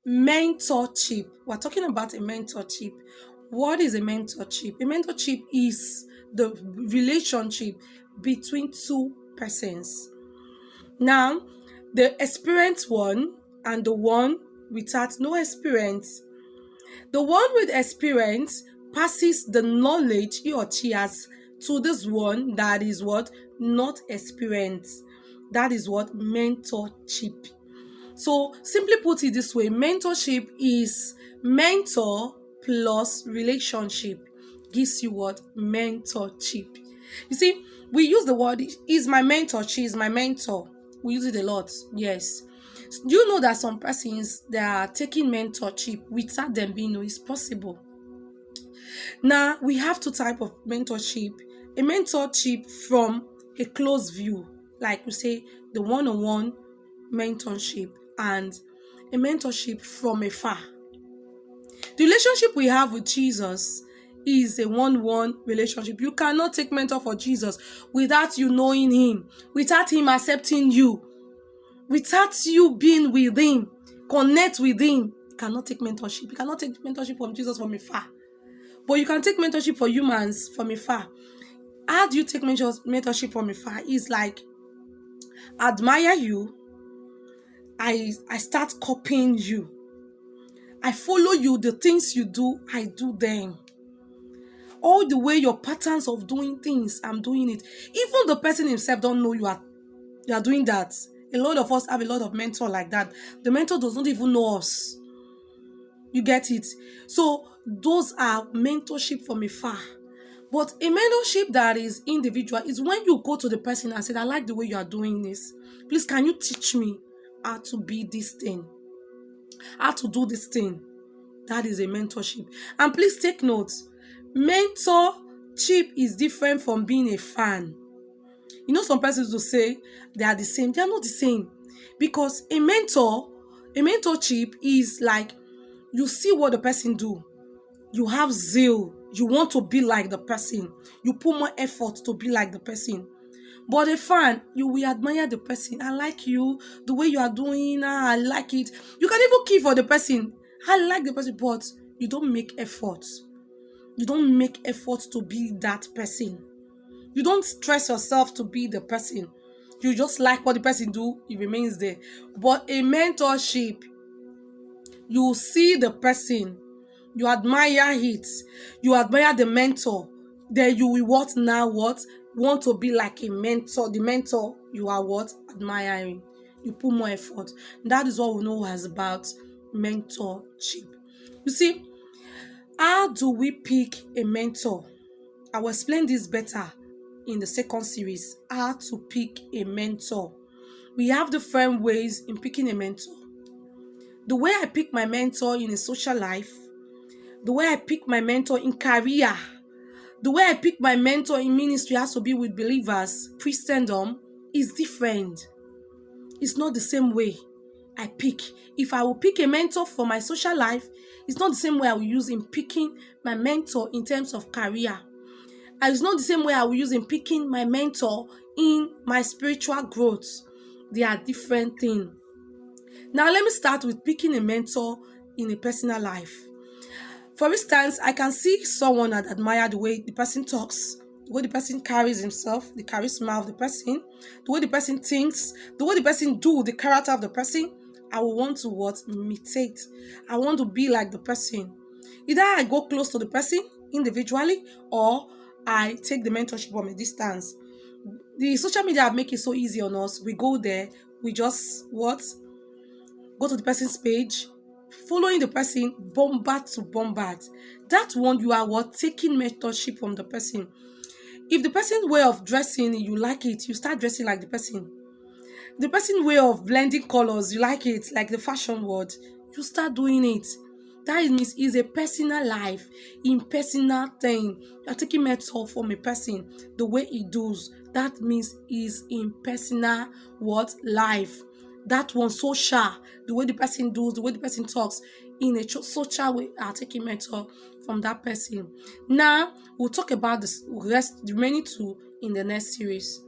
Mentorship. We're talking about a mentorship. What is a mentorship? A mentorship is the relationship between two persons. Now, the experienced one and the one without no experience. The one with experience passes the knowledge he or she has to this one that is what? Not experienced. That is what? Mentorship. So, simply put it this way, mentorship is mentor plus relationship gives you what? Mentorship. You see, we use the word is my mentor, she is my mentor. We use it a lot, yes. Do you know that some persons that are taking mentorship without them being know it's possible? Now we have two type of mentorship. A mentorship from a close view, like we say the one-on-one mentorship, and a mentorship from afar. The relationship we have with Jesus is a one-one relationship. You cannot take mentor for Jesus without you knowing him, without him accepting you, without you being with him, connect with him. You cannot take mentorship. You cannot take mentorship from Jesus from afar. But you can take mentorship for humans from afar. How do you take mentorship from afar? It's like, admire you. I start copying you. I follow you. The things you do, I do them. All the way your patterns of doing things, I'm doing it. Even the person himself don't know you are doing that. A lot of us have a lot of mentor like that. The mentor does not even know us. You get it? So those are mentorship from afar. But a mentorship that is individual is when you go to the person and say, I like the way you are doing this. Please, can you teach me how to be this thing? How to do this thing? That is a mentorship. And please take note, mentorship is different from being a fan. You know, some persons will say they are the same. They are not the same. Because a mentorship is like you see what the person do. You have zeal. You want to be like the person. You put more effort to be like the person. But a fan, you will admire the person. I like you, the way you are doing. I like it. You can even kill for the person. I like the person, but you don't make effort. You don't make effort to be that person. You don't stress yourself to be the person. You just like what the person do, it remains there. But a mentorship, you see the person, you admire it, you admire the mentor, then you will what now what? Want to be like a mentor. The mentor you are what? Admiring. You put more effort. That is what we know as about mentorship. You see, how do we pick a mentor? I will explain this better in the second series, how to pick a mentor. We have different ways in picking a mentor. The way I pick my mentor in a social life, the way I pick my mentor in career, the way I pick my mentor in ministry has to be with believers, Christendom, is different. It's not the same way I pick. If I will pick a mentor for my social life, it's not the same way I will use in picking my mentor in terms of career. And it's not the same way I will use in picking my mentor in my spiritual growth. They are different things. Now, let me start with picking a mentor in a personal life. For instance, I can see someone and admire the way the person talks, the way the person carries himself, the charisma of the person, the way the person thinks, the way the person do, the character of the person. I will want to what? Imitate. I want to be like the person. Either I go close to the person individually or I take the mentorship from a distance. The social media have make it so easy on us. We go there, we just what? Go to the person's page, following the person, bombard to bombard. That one you are what? Taking mentorship from the person. If the person's way of dressing, you like it, you start dressing like the person. The person's way of blending colors, you like it, like the fashion world, you start doing it. That means it's a personal life, in personal thing. You're taking mentor from a person, the way he does. That means is in personal what? Life. That one social, the way the person does, the way the person talks, in a social way, are taking mentor from that person. Now, we'll talk about the remaining two in the next series.